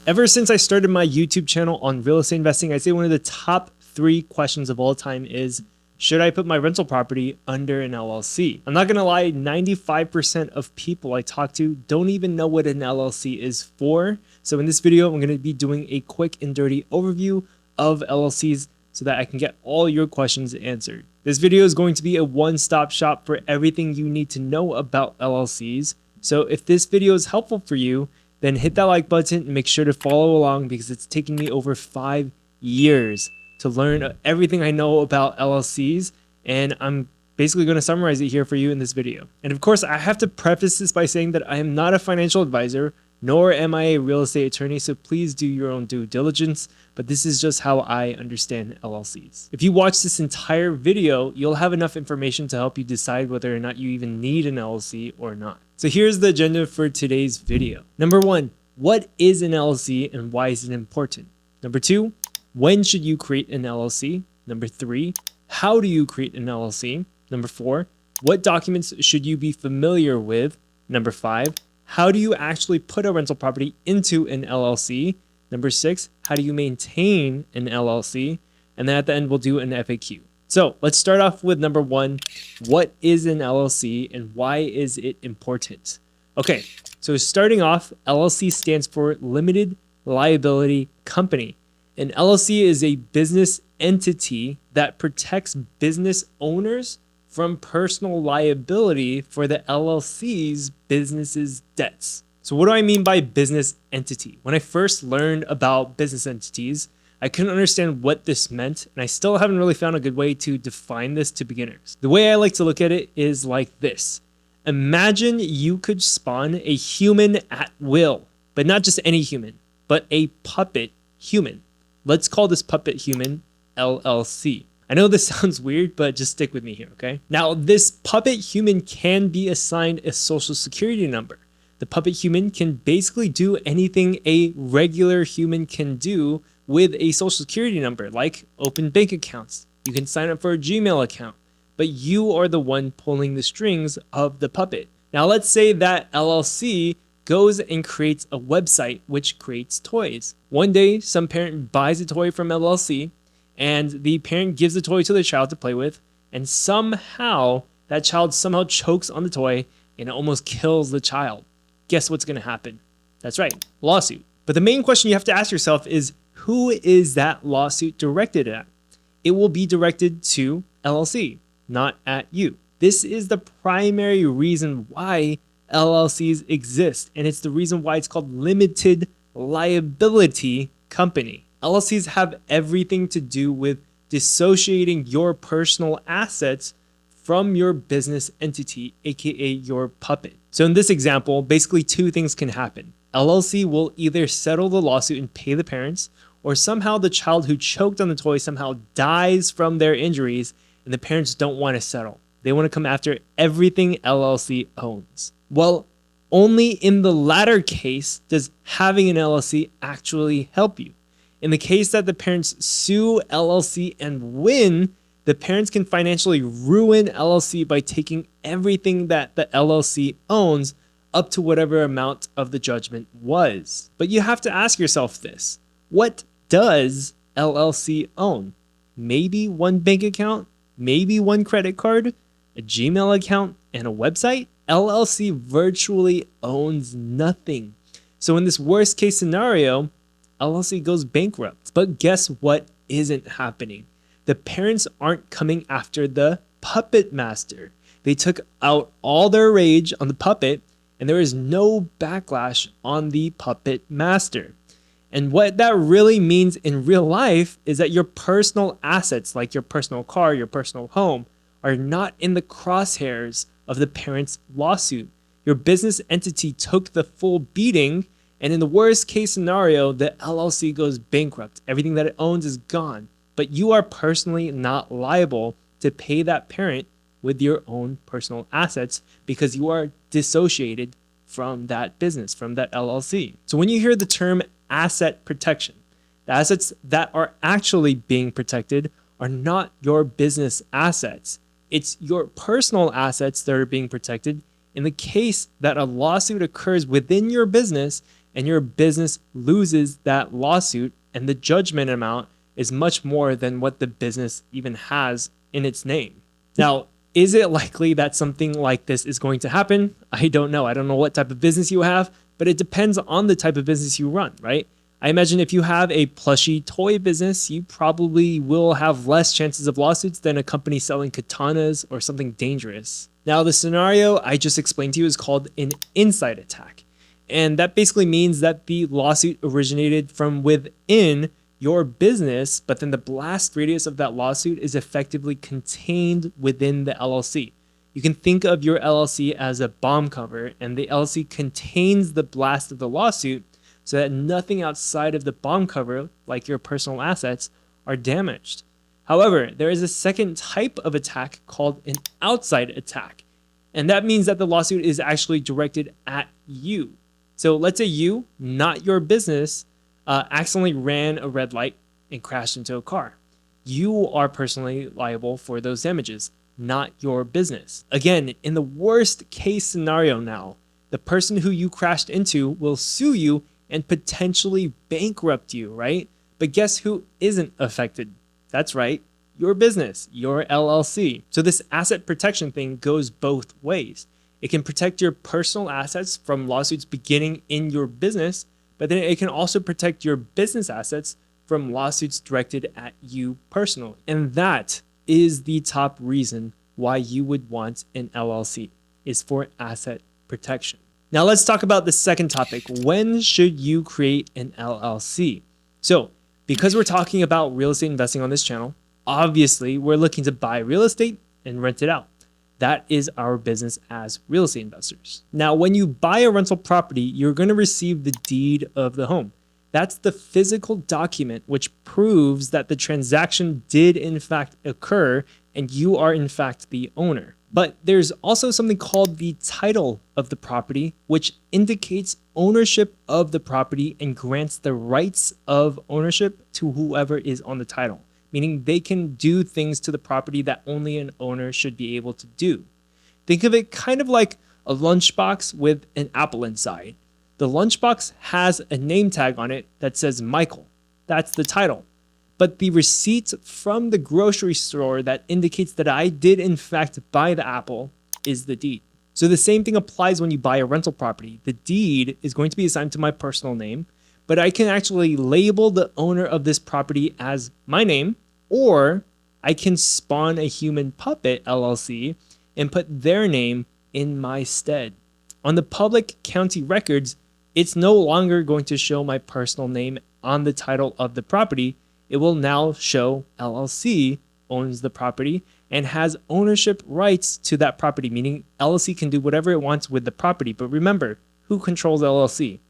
Ever since I started my YouTube channel on real estate investing, I'd say one of the top 3 questions of all time is, should I put my rental property under an LLC? I'm not gonna lie, 95% of people I talk to don't even know what an LLC is for. So in this video, I'm gonna be doing a quick and dirty overview of LLCs so that I can get all your questions answered. This video is going to be a one-stop shop for everything you need to know about LLCs. So if this video is helpful for you, then hit that like button and make sure to follow along because it's taken me over 5 years to learn everything I know about LLCs, and I'm basically going to summarize it here for you in this video. And of course, I have to preface this by saying that I am not a financial advisor, nor am I a real estate attorney, so please do your own due diligence, but this is just how I understand LLCs. If you watch this entire video, you'll have enough information to help you decide whether or not you even need an LLC or not. So here's the agenda for today's video. Number 1, what is an LLC and why is it important? Number 2, when should you create an LLC? Number 3, how do you create an LLC? Number 4, what documents should you be familiar with? Number 5, how do you actually put a rental property into an LLC? Number 6, how do you maintain an LLC? And then at the end, we'll do an FAQ. So let's start off with number 1. What is an LLC and why is it important? Okay, so starting off, LLC stands for Limited Liability Company. An LLC is a business entity that protects business owners from personal liability for the LLC's business's debts. So what do I mean by business entity? When I first learned about business entities, I couldn't understand what this meant, and I still haven't really found a good way to define this to beginners. The way I like to look at it is like this. Imagine you could spawn a human at will, but not just any human, but a puppet human. Let's call this puppet human LLC. I know this sounds weird, but just stick with me here, okay? Now, this puppet human can be assigned a social security number. The puppet human can basically do anything a regular human can do with a social security number, like open bank accounts. You can sign up for a Gmail account, but you are the one pulling the strings of the puppet. Now, let's say that LLC goes and creates a website which creates toys. One day, some parent buys a toy from LLC, and the parent gives the toy to the child to play with, and somehow that child chokes on the toy and it almost kills the child. Guess what's going to happen? That's right, lawsuit. But the main question you have to ask yourself is, who is that lawsuit directed at? It will be directed to LLC, not at you. This is the primary reason why LLCs exist, and it's the reason why it's called Limited Liability Company. LLCs have everything to do with dissociating your personal assets from your business entity, aka your puppet. So in this example, basically 2 things can happen. LLC will either settle the lawsuit and pay the parents, or somehow the child who choked on the toy somehow dies from their injuries and the parents don't want to settle. They want to come after everything LLC owns. Well, only in the latter case does having an LLC actually help you. In the case that the parents sue LLC and win, the parents can financially ruin LLC by taking everything that the LLC owns up to whatever amount of the judgment was. But you have to ask yourself this. What does LLC own? Maybe one bank account, maybe one credit card, a Gmail account, and a website? LLC virtually owns nothing. So in this worst case scenario, LLC goes bankrupt. But guess what isn't happening? The parents aren't coming after the puppet master. They took out all their rage on the puppet, and there is no backlash on the puppet master. And what that really means in real life is that your personal assets, like your personal car, your personal home, are not in the crosshairs of the parent's lawsuit. Your business entity took the full beating, and in the worst case scenario, the LLC goes bankrupt. Everything that it owns is gone. But you are personally not liable to pay that parent with your own personal assets because you are dissociated from that business, from that LLC. So when you hear the term asset protection, the assets that are actually being protected are not your business assets. It's your personal assets that are being protected in the case that a lawsuit occurs within your business and your business loses that lawsuit, and the judgment amount is much more than what the business even has in its name. Now, is it likely that something like this is going to happen? I don't know. I don't know what type of business you have, but it depends on the type of business you run, right? I imagine if you have a plushie toy business, you probably will have less chances of lawsuits than a company selling katanas or something dangerous. Now, the scenario I just explained to you is called an inside attack. And that basically means that the lawsuit originated from within your business, but then the blast radius of that lawsuit is effectively contained within the LLC. You can think of your LLC as a bomb cover, and the LLC contains the blast of the lawsuit so that nothing outside of the bomb cover, like your personal assets, are damaged. However, there is a second type of attack called an outside attack, and that means that the lawsuit is actually directed at you. So let's say you, not your business, accidentally ran a red light and crashed into a car. You are personally liable for those damages, not your business. Again, in the worst case scenario now, the person who you crashed into will sue you and potentially bankrupt you, right? But guess who isn't affected? That's right, your business, your LLC. So this asset protection thing goes both ways. It can protect your personal assets from lawsuits beginning in your business, but then it can also protect your business assets from lawsuits directed at you personally. And that is the top reason why you would want an LLC, is for asset protection. Now let's talk about the second topic. When should you create an LLC? So because we're talking about real estate investing on this channel, obviously we're looking to buy real estate and rent it out. That is our business as real estate investors. Now, when you buy a rental property, you're going to receive the deed of the home. That's the physical document which proves that the transaction did in fact occur and you are in fact the owner. But there's also something called the title of the property, which indicates ownership of the property and grants the rights of ownership to whoever is on the title, meaning they can do things to the property that only an owner should be able to do. Think of it kind of like a lunchbox with an apple inside. The lunchbox has a name tag on it that says Michael. That's the title. But the receipt from the grocery store that indicates that I did in fact buy the apple is the deed. So the same thing applies when you buy a rental property. The deed is going to be assigned to my personal name, but I can actually label the owner of this property as my name, or I can spawn a human puppet LLC and put their name in my stead. On the public county records, it's no longer going to show my personal name on the title of the property. It will now show LLC owns the property and has ownership rights to that property, meaning LLC can do whatever it wants with the property. But remember, who controls LLC?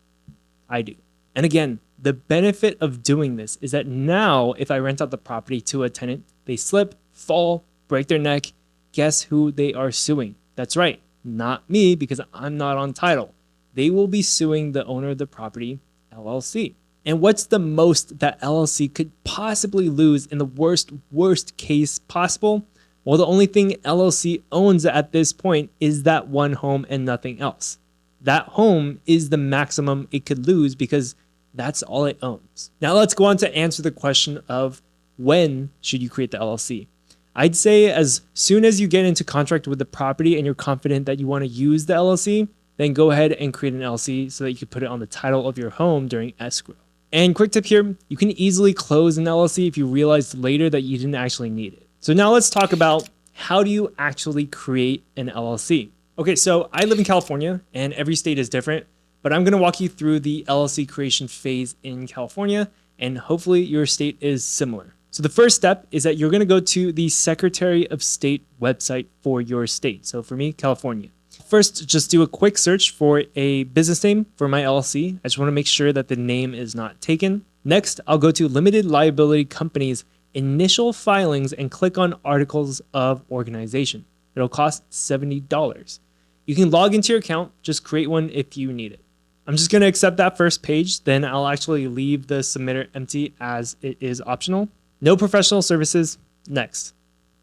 I do. And again, the benefit of doing this is that now if I rent out the property to a tenant, they slip, fall, break their neck, guess who they are suing? That's right, not me, because I'm not on title. They will be suing the owner of the property, LLC. And what's the most that LLC could possibly lose in the worst case possible? Well, the only thing LLC owns at this point is that one home and nothing else. That home is the maximum it could lose because that's all it owns. Now let's go on to answer the question of when should you create the LLC? I'd say as soon as you get into contract with the property and you're confident that you want to use the LLC, then go ahead and create an LLC so that you can put it on the title of your home during escrow. And quick tip here, you can easily close an LLC if you realize later that you didn't actually need it. So now let's talk about how do you actually create an LLC? Okay, so I live in California and every state is different, but I'm gonna walk you through the LLC creation phase in California and hopefully your state is similar. So the first step is that you're gonna go to the Secretary of State website for your state. So for me, California. First, just do a quick search for a business name for my LLC. I just want to make sure that the name is not taken. Next, I'll go to Limited Liability Company's initial filings and click on Articles of Organization. It'll cost $70. You can log into your account, just create one if you need it. I'm just going to accept that first page, then I'll actually leave the submitter empty as it is optional. No professional services. Next.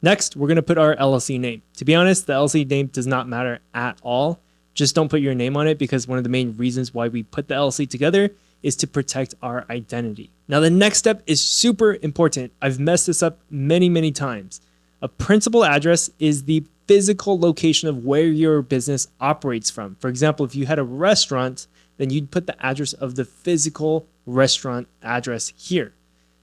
Next, we're going to put our LLC name. To be honest, the LLC name does not matter at all. Just don't put your name on it, because one of the main reasons why we put the LLC together is to protect our identity. Now, the next step is super important. I've messed this up many, many times. A principal address is the physical location of where your business operates from. For example, if you had a restaurant, then you'd put the address of the physical restaurant address here.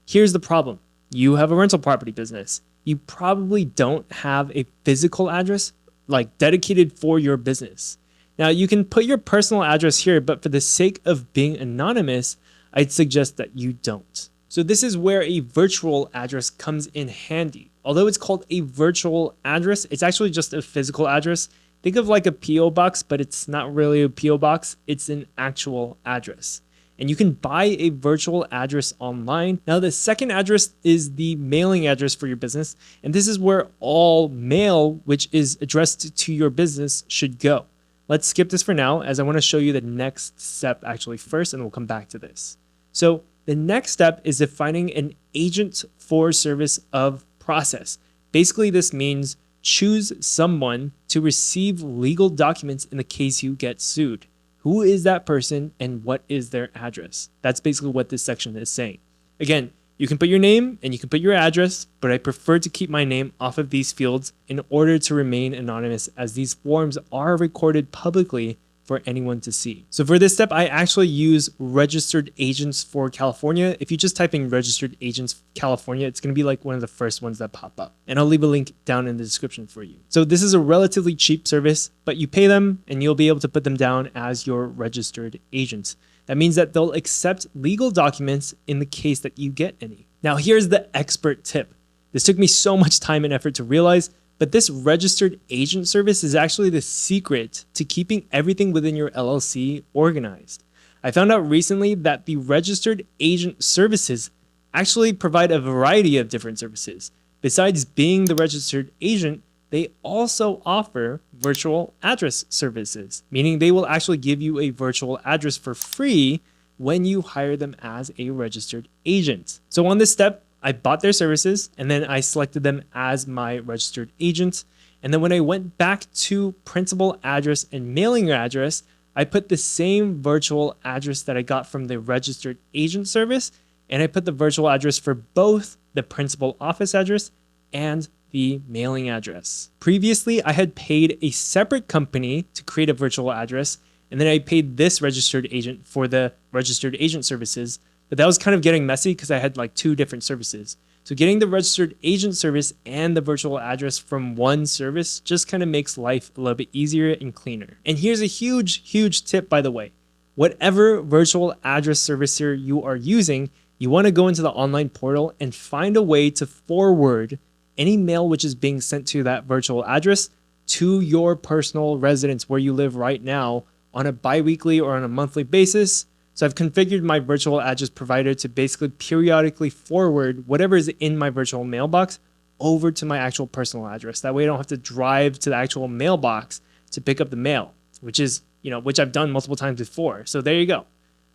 Here's the problem. You have a rental property business. You probably don't have a physical address like dedicated for your business. Now, you can put your personal address here, but for the sake of being anonymous, I'd suggest that you don't. So this is where a virtual address comes in handy. Although it's called a virtual address, it's actually just a physical address. Think of like a PO box, but it's not really a PO box. It's an actual address. And you can buy a virtual address online. Now, the second address is the mailing address for your business. And this is where all mail, which is addressed to your business, should go. Let's skip this for now, as I want to show you the next step actually first, and we'll come back to this. So the next step is defining an agent for service of process. Basically, this means choose someone to receive legal documents in the case you get sued. Who is that person and what is their address? That's basically what this section is saying. Again, you can put your name and you can put your address, but I prefer to keep my name off of these fields in order to remain anonymous, as these forms are recorded publicly for anyone to see. So for this step, I actually use registered agents for California. If you just type in registered agents California, it's going to be like one of the first ones that pop up. And I'll leave a link down in the description for you. So this is a relatively cheap service, but you pay them and you'll be able to put them down as your registered agents. That means that they'll accept legal documents in the case that you get any. Now, here's the expert tip. This took me so much time and effort to realize, but this registered agent service is actually the secret to keeping everything within your LLC organized. I found out recently that the registered agent services actually provide a variety of different services. Besides being the registered agent, they also offer virtual address services, meaning they will actually give you a virtual address for free when you hire them as a registered agent. So on this step, I bought their services and then I selected them as my registered agent. And then when I went back to principal address and mailing address, I put the same virtual address that I got from the registered agent service, and I put the virtual address for both the principal office address and the mailing address. Previously, I had paid a separate company to create a virtual address, and then I paid this registered agent for the registered agent services, but that was kind of getting messy because I had like two different services. So getting the registered agent service and the virtual address from one service just kind of makes life a little bit easier and cleaner. And here's a huge tip, by the way. Whatever virtual address servicer you are using, you want to go into the online portal and find a way to forward any mail which is being sent to that virtual address to your personal residence where you live right now on a bi-weekly or on a monthly basis. So I've configured my virtual address provider to basically periodically forward whatever is in my virtual mailbox over to my actual personal address. That way I don't have to drive to the actual mailbox to pick up the mail, which I've done multiple times before. So there you go.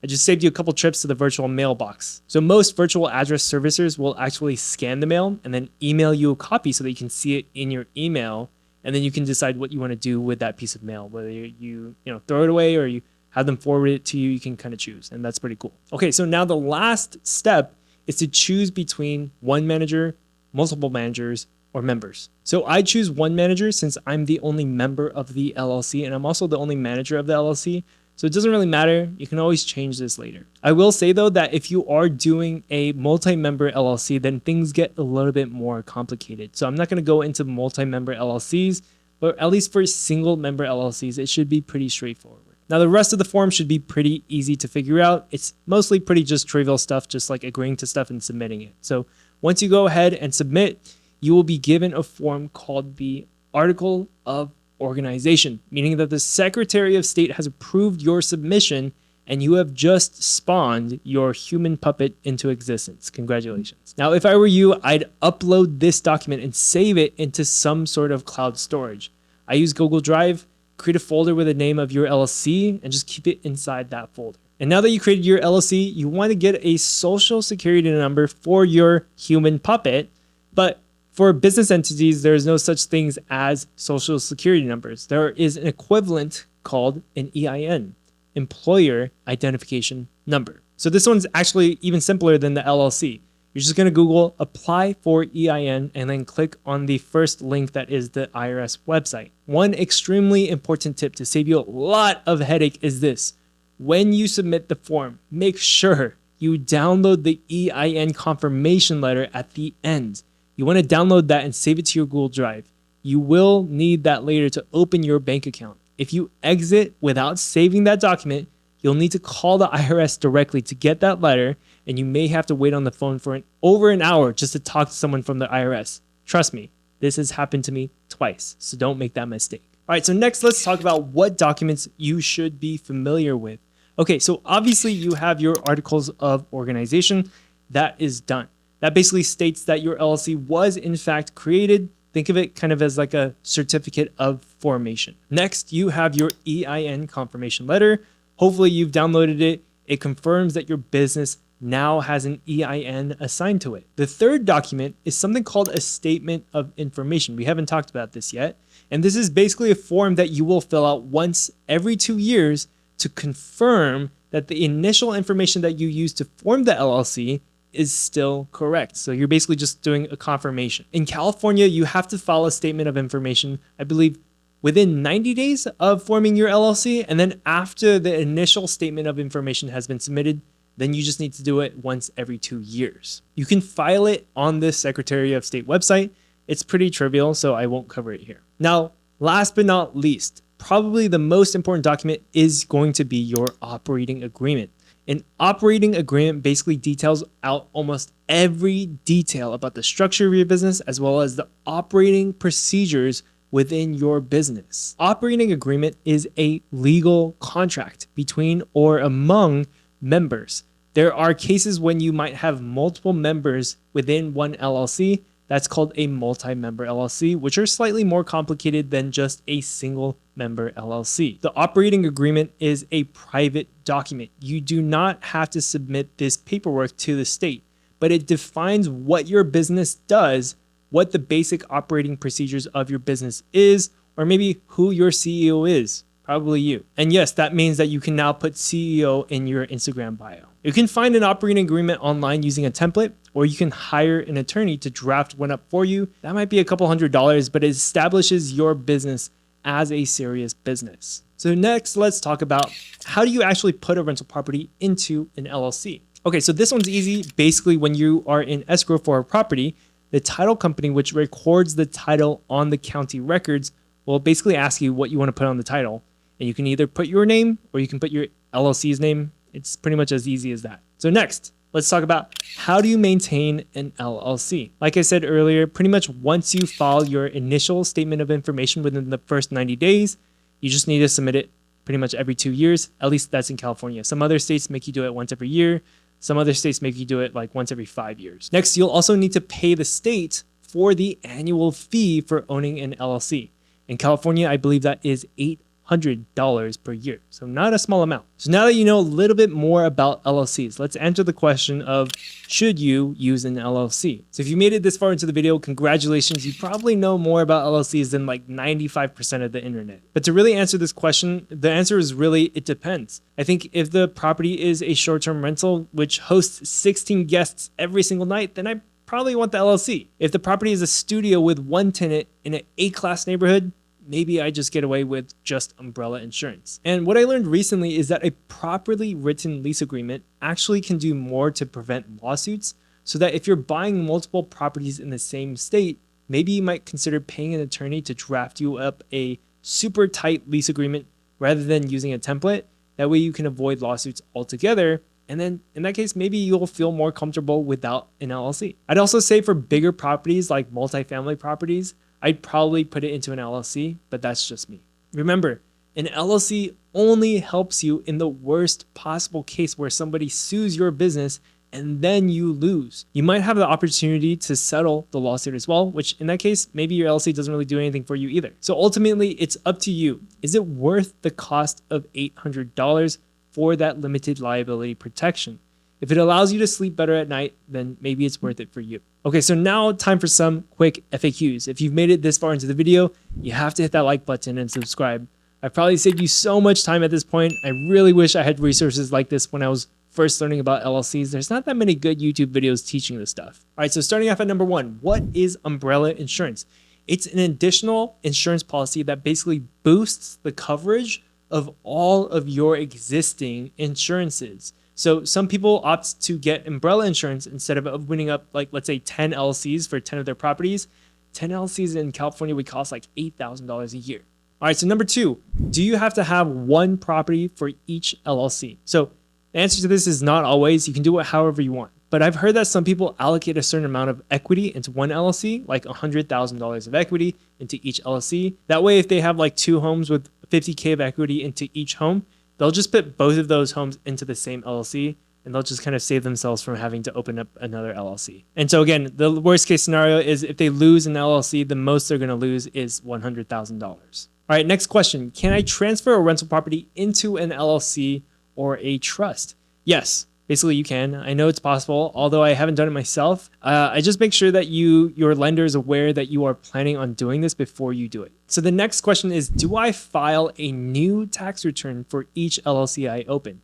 I just saved you a couple trips to the virtual mailbox. So most virtual address servicers will actually scan the mail and then email you a copy so that you can see it in your email, and then you can decide what you want to do with that piece of mail, whether you throw it away or you have them forward it to you. You can kind of choose, and that's pretty cool. Okay, so now the last step is to choose between one manager, multiple managers, or members. So I choose one manager since I'm the only member of the LLC, and I'm also the only manager of the LLC. So it doesn't really matter. You can always change this later. I will say though that if you are doing a multi-member LLC, then things get a little bit more complicated. So I'm not going to go into multi-member LLCs, but at least for single member LLCs, it should be pretty straightforward. Now the rest of the form should be pretty easy to figure out. It's mostly pretty just trivial stuff, just like agreeing to stuff and submitting it. So once you go ahead and submit, you will be given a form called the Article of Organization, meaning that the Secretary of State has approved your submission and you have just spawned your human puppet into existence. Congratulations. Now, if I were you, I'd upload this document and save it into some sort of cloud storage. I use Google Drive. Create a folder with the name of your LLC and just keep it inside that folder. And now that you created your LLC, you want to get a social security number for your human puppet, but for business entities, there is no such things as social security numbers. There is an equivalent called an EIN, Employer Identification Number. So this one's actually even simpler than the LLC. You're just going to Google apply for EIN and then click on the first link that is the IRS website. One extremely important tip to save you a lot of headache is this. When you submit the form, make sure you download the EIN confirmation letter at the end. You want to download that and save it to your Google Drive. You will need that later to open your bank account. If you exit without saving that document, you'll need to call the IRS directly to get that letter, and you may have to wait on the phone for over an hour just to talk to someone from the IRS. Trust me, this has happened to me twice, so don't make that mistake. All right, so next let's talk about what documents you should be familiar with. Okay, so obviously you have your articles of organization. That is done. That basically states that your LLC was in fact created. Think of it kind of as like a certificate of formation. Next, you have your EIN confirmation letter. Hopefully you've downloaded it. It confirms that your business now has an EIN assigned to it. The third document is something called a statement of information. We haven't talked about this yet. And this is basically a form that you will fill out once every 2 years to confirm that the initial information that you used to form the LLC is still correct. So you're basically just doing a confirmation. In California, you have to file a statement of information, I believe, within 90 days of forming your LLC. And then after the initial statement of information has been submitted, then you just need to do it once every 2 years. You can file it on the Secretary of State website. It's pretty trivial, so I won't cover it here. Now, last but not least, probably the most important document is going to be your operating agreement. An operating agreement basically details out almost every detail about the structure of your business as well as the operating procedures within your business. Operating agreement is a legal contract between or among members. There are cases when you might have multiple members within one LLC. That's called a multi-member LLC, which are slightly more complicated than just a single member LLC. The operating agreement is a private document. You do not have to submit this paperwork to the state, but it defines what your business does, what the basic operating procedures of your business is, or maybe who your CEO is, probably you. And yes, that means that you can now put CEO in your Instagram bio. You can find an operating agreement online using a template, or you can hire an attorney to draft one up for you. That might be a couple $100, but it establishes your business as a serious business. So next, let's talk about how do you actually put a rental property into an LLC? Okay, so this one's easy. Basically, when you are in escrow for a property, the title company, which records the title on the county records, will basically ask you what you want to put on the title. And you can either put your name or you can put your LLC's name. It's pretty much as easy as that. So next, let's talk about how do you maintain an LLC? Like I said earlier, pretty much once you file your initial statement of information within the first 90 days, you just need to submit it pretty much every 2 years. At least that's in California. Some other states make you do it once every year. Some other states make you do it like once every 5 years. Next, you'll also need to pay the state for the annual fee for owning an LLC. In California, I believe that is $800 per year. So not a small amount. So now that you know a little bit more about LLCs, let's answer the question of should you use an LLC? So if you made it this far into the video, congratulations. You probably know more about LLCs than like 95% of the internet. But to really answer this question, the answer is really, it depends. I think if the property is a short-term rental, which hosts 16 guests every single night, then I probably want the LLC. If the property is a studio with one tenant in an A-class neighborhood, maybe I just get away with just umbrella insurance. And what I learned recently is that a properly written lease agreement actually can do more to prevent lawsuits, so that if you're buying multiple properties in the same state, maybe you might consider paying an attorney to draft you up a super tight lease agreement rather than using a template. That way you can avoid lawsuits altogether. And then in that case, maybe you'll feel more comfortable without an LLC. I'd also say for bigger properties like multifamily properties, I'd probably put it into an LLC, but that's just me. Remember, an LLC only helps you in the worst possible case where somebody sues your business and then you lose. You might have the opportunity to settle the lawsuit as well, which in that case, maybe your LLC doesn't really do anything for you either. So ultimately, it's up to you. Is it worth the cost of $800 for that limited liability protection? If it allows you to sleep better at night, then maybe it's worth it for you. Okay, so now time for some quick FAQs. If you've made it this far into the video, you have to hit that like button and subscribe. I've probably saved you so much time at this point. I really wish I had resources like this when I was first learning about LLCs. There's not that many good YouTube videos teaching this stuff. All right, so starting off at number one, what is umbrella insurance? It's an additional insurance policy that basically boosts the coverage of all of your existing insurances. So some people opt to get umbrella insurance instead of opening up, like, let's say 10 LLCs for 10 of their properties. 10 LLCs in California would cost like $8,000 a year. All right, so number two, do you have to have one property for each LLC? So the answer to this is not always. You can do it however you want. But I've heard that some people allocate a certain amount of equity into one LLC, like $100,000 of equity into each LLC. That way, if they have like two homes with $50K of equity into each home, they'll just put both of those homes into the same LLC, and they'll just kind of save themselves from having to open up another LLC. And so again, the worst case scenario is if they lose an LLC, the most they're going to lose is $100,000. All right, next question. Can I transfer a rental property into an LLC or a trust? Yes. Basically, you can. I know it's possible, although I haven't done it myself. I just make sure that your lender is aware that you are planning on doing this before you do it. So the next question is, do I file a new tax return for each LLC I open?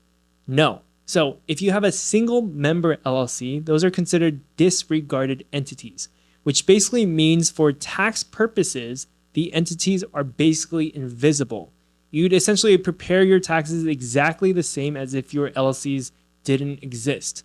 No. So if you have a single member LLC, those are considered disregarded entities, which basically means for tax purposes, the entities are basically invisible. You'd essentially prepare your taxes exactly the same as if your LLCs didn't exist.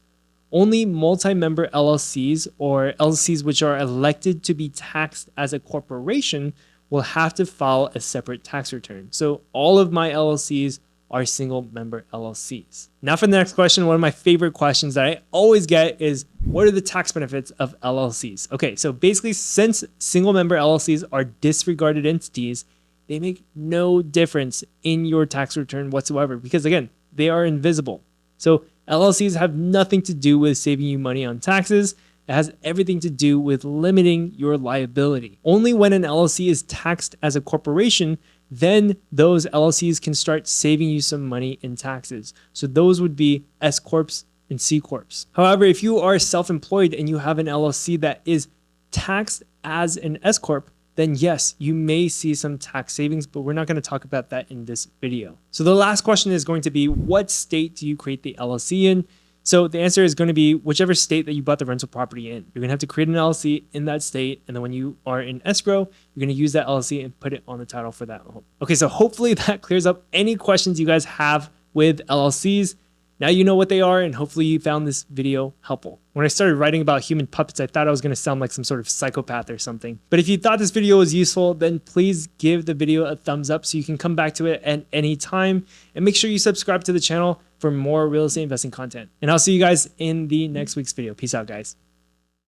Only multi-member LLCs or LLCs which are elected to be taxed as a corporation will have to file a separate tax return. So all of my LLCs are single member LLCs. Now for the next question, one of my favorite questions that I always get is, what are the tax benefits of LLCs? Okay, so basically since single member LLCs are disregarded entities, they make no difference in your tax return whatsoever because again, they are invisible. So LLCs have nothing to do with saving you money on taxes. It has everything to do with limiting your liability. Only when an LLC is taxed as a corporation, then those LLCs can start saving you some money in taxes. So those would be S Corps and C Corps. However, if you are self-employed and you have an LLC that is taxed as an S Corp, then yes, you may see some tax savings, but we're not going to talk about that in this video. So the last question is going to be, what state do you create the LLC in? So the answer is going to be whichever state that you bought the rental property in. You're going to have to create an LLC in that state, and then when you are in escrow, you're going to use that LLC and put it on the title for that home. Okay, so hopefully that clears up any questions you guys have with LLCs. Now you know what they are, and hopefully you found this video helpful. When I started writing about human puppets, I thought I was going to sound like some sort of psychopath or something. But if you thought this video was useful, then please give the video a thumbs up so you can come back to it at any time. And make sure you subscribe to the channel for more real estate investing content. And I'll see you guys in the next week's video. Peace out, guys.